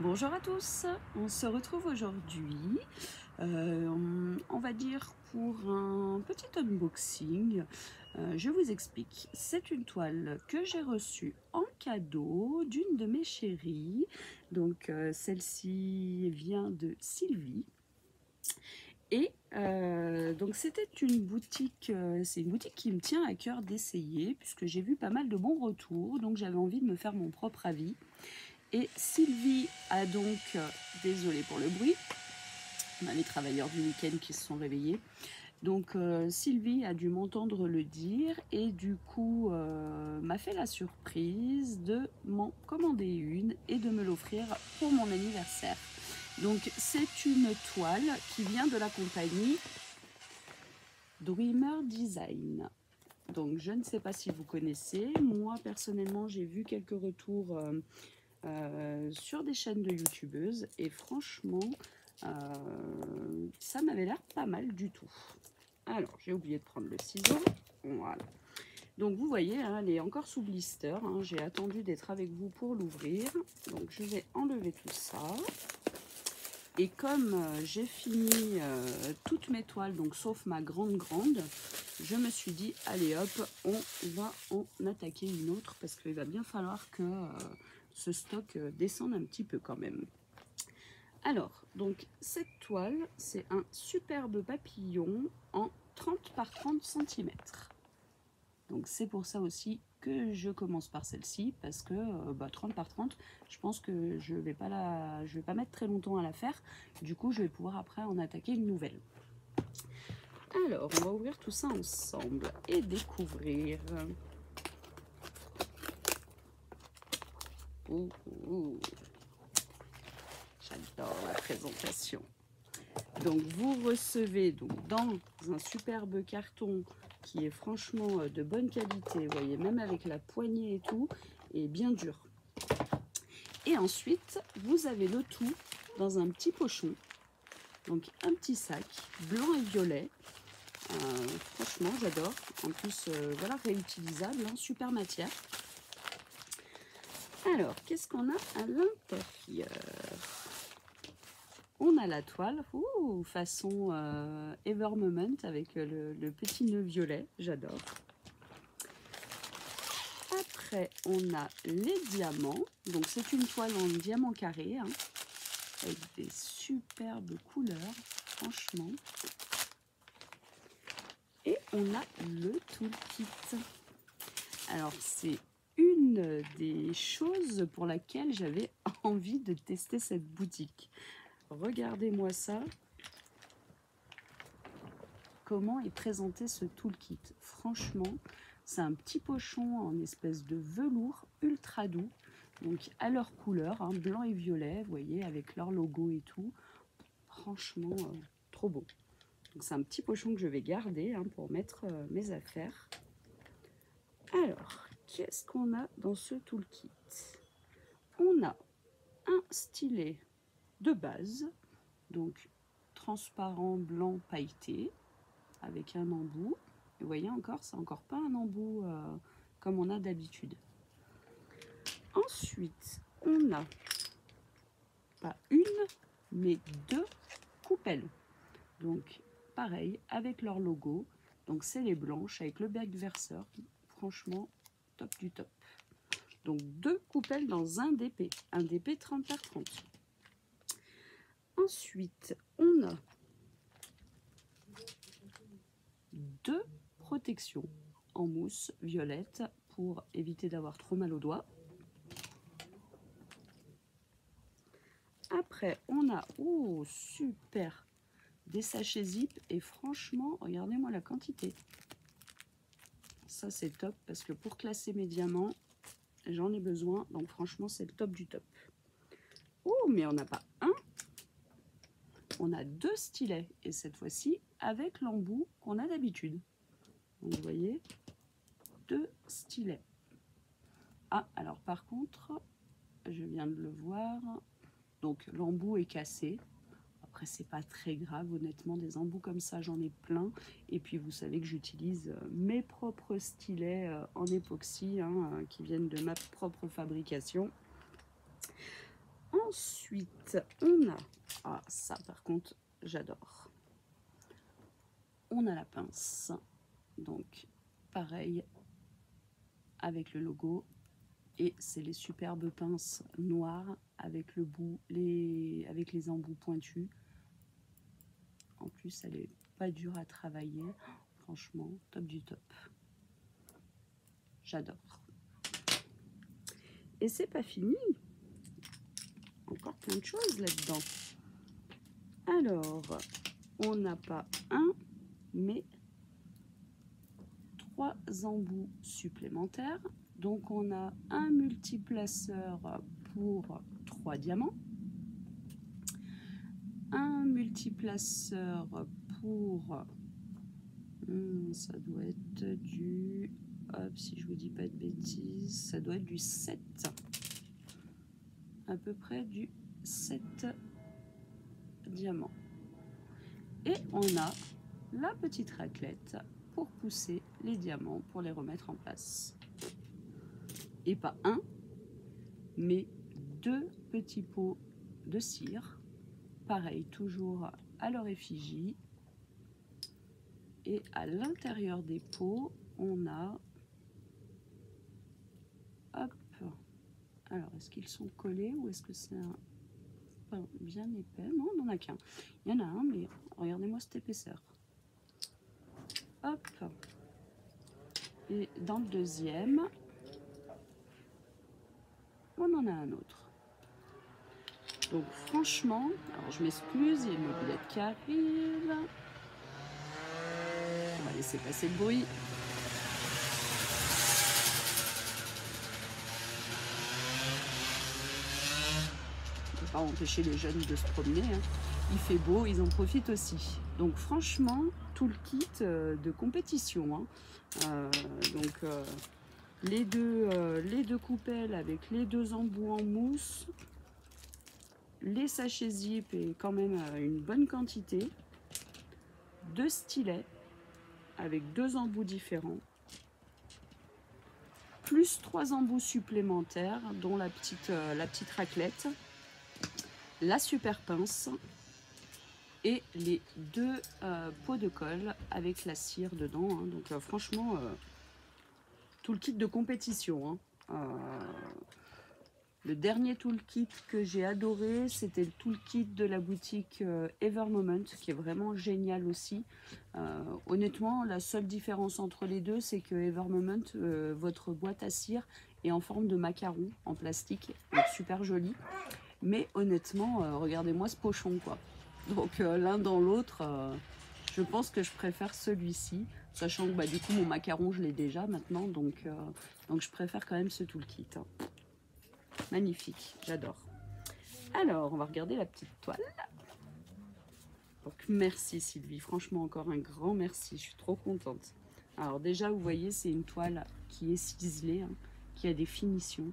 Bonjour à tous, on se retrouve aujourd'hui, on va dire pour un petit unboxing. Je vous explique, c'est une toile que j'ai reçue en cadeau d'une de mes chéries. Donc celle-ci vient de Sylvie. Et donc c'était une boutique, c'est une boutique qui me tient à cœur d'essayer puisque j'ai vu pas mal de bons retours, donc j'avais envie de me faire mon propre avis. Et Sylvie a donc, désolé pour le bruit, on a les travailleurs du week-end qui se sont réveillés. Donc Sylvie a dû m'entendre le dire et du coup m'a fait la surprise de m'en commander une et de me l'offrir pour mon anniversaire. Donc c'est une toile qui vient de la compagnie Dreamer Design. Donc je ne sais pas si vous connaissez, moi personnellement j'ai vu quelques retours sur des chaînes de youtubeuses et franchement ça m'avait l'air pas mal du tout. Alors j'ai oublié de prendre le ciseau, voilà. Donc vous voyez hein, elle est encore sous blister, hein. J'ai attendu d'être avec vous pour l'ouvrir, donc je vais enlever tout ça. Et comme j'ai fini toutes mes toiles, donc sauf ma grande, je me suis dit, allez hop, on va en attaquer une autre parce qu'il va bien falloir que ce stock descende un petit peu quand même. Alors, donc cette toile, c'est un superbe papillon en 30 par 30 cm. Donc c'est pour ça aussi que je commence par celle-ci, parce que 30 par 30, je pense que je vais pas mettre très longtemps à la faire. Du coup, je vais pouvoir après en attaquer une nouvelle. Alors, on va ouvrir tout ça ensemble et découvrir. J'adore la présentation. Donc vous recevez donc dans un superbe carton qui est franchement de bonne qualité, vous voyez, même avec la poignée et tout, et bien dur. Et ensuite, vous avez le tout dans un petit pochon, donc un petit sac blanc et violet. Franchement, j'adore. En plus, voilà, réutilisable, hein, super matière. Alors, qu'est-ce qu'on a à l'intérieur? On a la toile, façon Ever Moment avec le petit nœud violet, j'adore. Après, on a les diamants. Donc, c'est une toile en diamant carré, hein, avec des superbes couleurs, franchement. Et on a le toolkit. Alors, c'est une des choses pour laquelle j'avais envie de tester cette boutique. Regardez-moi ça. Comment est présenté ce toolkit? Franchement, c'est un petit pochon en espèce de velours ultra doux, donc à leur couleur, hein, blanc et violet, vous voyez, avec leur logo et tout. Franchement, trop beau. Donc c'est un petit pochon que je vais garder hein, pour mettre mes affaires. Alors, qu'est-ce qu'on a dans ce toolkit? On a un stylet de base, donc transparent blanc pailleté, avec un embout. Vous voyez encore, c'est encore pas un embout comme on a d'habitude. Ensuite, on a pas une, mais deux coupelles. Donc, pareil, avec leur logo. Donc, c'est les blanches avec le bec verseur. Franchement, top du top. Donc, deux coupelles dans un DP. Un DP 30 par 30. Ensuite, on a deux protections en mousse violette pour éviter d'avoir trop mal aux doigts. Après, on a, oh super, des sachets zip et franchement, regardez-moi la quantité. Ça c'est top parce que pour classer mes diamants, j'en ai besoin. Donc franchement, c'est le top du top. Oh, mais on n'a pas un, on a deux stylets et cette fois-ci avec l'embout qu'on a d'habitude. Donc vous voyez, deux stylets. Ah, alors par contre, je viens de le voir, donc l'embout est cassé. Après, c'est pas très grave, honnêtement, des embouts comme ça, j'en ai plein. Et puis, vous savez que j'utilise mes propres stylets en époxy, hein, qui viennent de ma propre fabrication. Ensuite, on a... Ah, ça par contre, j'adore. On a la pince. Donc, pareil, avec le logo. Et c'est les superbes pinces noires avec le bout, avec les embouts pointus. En plus, elle est pas dure à travailler. Franchement, top du top. J'adore. Et c'est pas fini. Encore plein de choses là-dedans. Alors, on n'a pas un, mais 3 embouts supplémentaires. Donc, on a un multiplaceur pour 3 diamants. Un multiplaceur pour... ça doit être du... Hop, si je vous dis pas de bêtises, ça doit être du 7. À peu près du 7 diamants. Et on a la petite raclette pour pousser les diamants, pour les remettre en place. Et pas un, mais 2 petits pots de cire. Pareil, toujours à leur effigie. Et à l'intérieur des pots, on a... Hop. Alors, est-ce qu'ils sont collés ou est-ce que c'est un pain bien épais? Non, on n'en a qu'un. Il y en a un, mais regardez-moi cette épaisseur. Hop. Et dans le deuxième, on en a un autre. Donc franchement, alors je m'excuse, il y a une mobilette qui arrive. On va laisser passer le bruit. On ne peut pas empêcher les jeunes de se promener, hein. Il fait beau, ils en profitent aussi. Donc franchement, tout le kit de compétition, hein. Les deux coupelles avec les 2 embouts en mousse, les sachets zip et quand même une bonne quantité, 2 stylets avec 2 embouts différents, plus 3 embouts supplémentaires, dont la petite raclette, la super pince et les 2 pots de colle avec la cire dedans, hein. Donc franchement, tout le kit de compétition, hein. Le dernier toolkit que j'ai adoré, c'était le toolkit de la boutique Evermoment, qui est vraiment génial aussi. Honnêtement, la seule différence entre les deux, c'est que Evermoment, votre boîte à cire est en forme de macaron en plastique, donc super joli. Mais honnêtement, regardez-moi ce pochon, quoi. Donc l'un dans l'autre, je pense que je préfère celui-ci, sachant que bah, du coup mon macaron je l'ai déjà maintenant, donc je préfère quand même ce toolkit, hein. Magnifique, j'adore. Alors, on va regarder la petite toile. Donc, merci Sylvie, franchement encore un grand merci, je suis trop contente. Alors déjà, vous voyez, c'est une toile qui est ciselée, hein, qui a des finitions.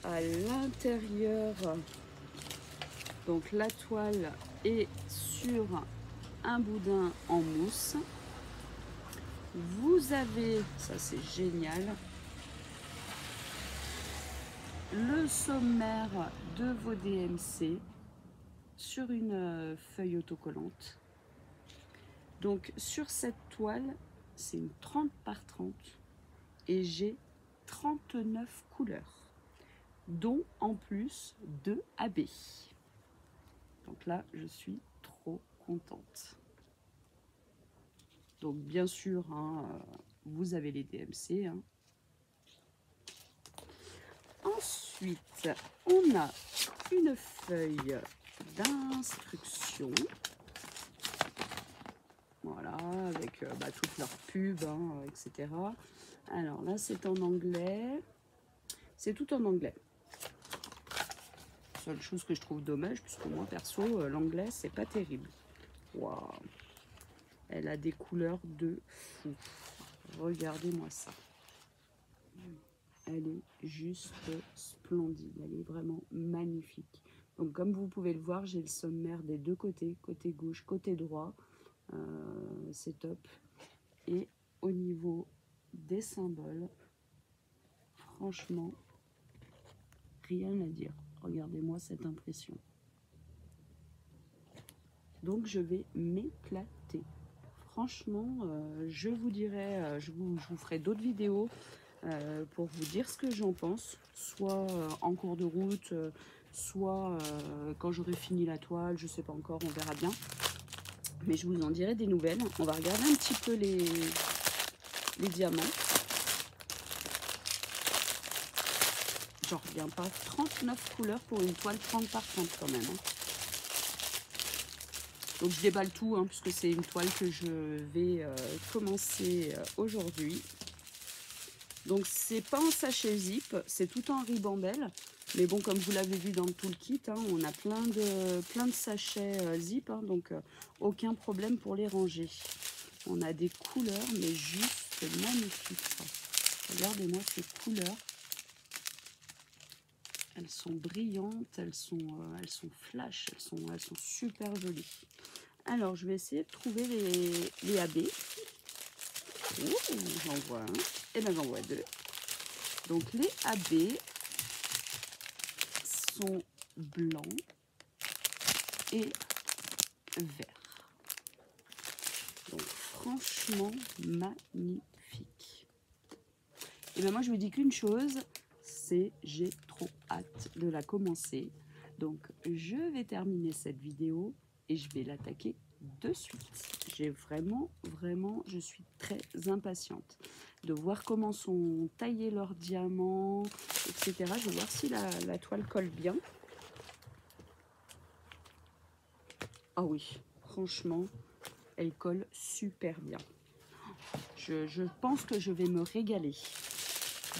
À l'intérieur, donc la toile est sur un boudin en mousse. Vous avez, ça c'est génial, le sommaire de vos DMC sur une feuille autocollante. Donc sur cette toile, c'est une 30 par 30 et j'ai 39 couleurs, dont en plus 2 AB. Donc là, je suis trop contente. Donc bien sûr, hein, vous avez les DMC, hein. Ensuite, on a une feuille d'instruction. Voilà, avec toutes leurs pubs, hein, etc. Alors là, c'est en anglais. C'est tout en anglais. Seule chose que je trouve dommage, puisque moi, perso, l'anglais, c'est pas terrible. Waouh! Elle a des couleurs de fou. Regardez-moi ça. Elle est juste splendide. Elle est vraiment magnifique. Donc, comme vous pouvez le voir, j'ai le sommaire des deux côtés, côté gauche, côté droit. C'est top. Et au niveau des symboles, franchement, rien à dire. Regardez-moi cette impression. Donc je vais m'éclater. Franchement, je vous dirai, je vous ferai d'autres vidéos pour vous dire ce que j'en pense, soit en cours de route, soit quand j'aurai fini la toile, je sais pas encore, on verra bien. Mais je vous en dirai des nouvelles. On va regarder un petit peu les diamants. J'en reviens pas. 39 couleurs pour une toile 30 par 30 quand même. Hein. Donc je déballe tout, hein, puisque c'est une toile que je vais commencer aujourd'hui. Donc c'est pas en sachet zip, c'est tout en ribambelle. Mais bon, comme vous l'avez vu dans le toolkit, hein, on a plein de sachets zip, hein, donc aucun problème pour les ranger. On a des couleurs, mais juste magnifiques. Regardez-moi ces couleurs. Elles sont brillantes, elles sont flash, elles sont super jolies. Alors, je vais essayer de trouver les AB. J'en vois un, et bien j'en vois deux. Donc, les AB sont blancs et verts. Donc, franchement, magnifique. Et bien, moi, je vous dis qu'une chose, c'est j'ai trop hâte de la commencer. Donc, je vais terminer cette vidéo et je vais l'attaquer de suite. J'ai vraiment, je suis très impatiente de voir comment sont taillés leurs diamants, etc. Je vais voir si la toile colle bien. Ah oui, franchement, elle colle super bien. Je pense que je vais me régaler.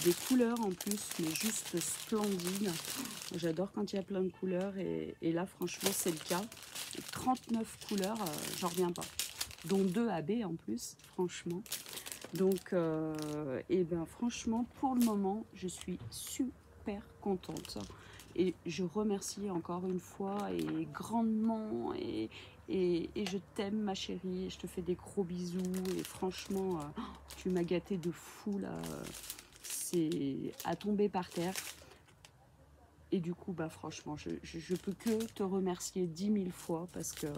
Des couleurs en plus, mais juste splendides. J'adore quand il y a plein de couleurs et là, franchement, c'est le cas. 39 couleurs, j'en reviens pas. Dont 2 AB en plus, franchement. Donc, et ben franchement, pour le moment, je suis super contente. Et je remercie encore une fois et grandement et je t'aime ma chérie, je te fais des gros bisous et franchement, tu m'as gâté de fou là. C'est à tomber par terre. Et du coup, bah franchement, je peux que te remercier 10 000 fois parce que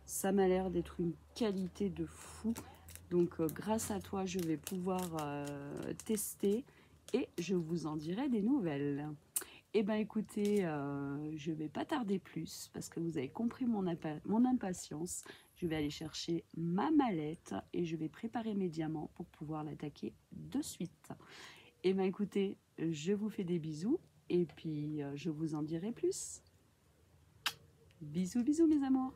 ça m'a l'air d'être une qualité de fou. Donc, grâce à toi, je vais pouvoir tester et je vous en dirai des nouvelles. Eh bien, écoutez, je ne vais pas tarder plus parce que vous avez compris mon impatience. Je vais aller chercher ma mallette et je vais préparer mes diamants pour pouvoir l'attaquer de suite. Eh bien, écoutez, je vous fais des bisous et puis je vous en dirai plus. Bisous, bisous mes amours.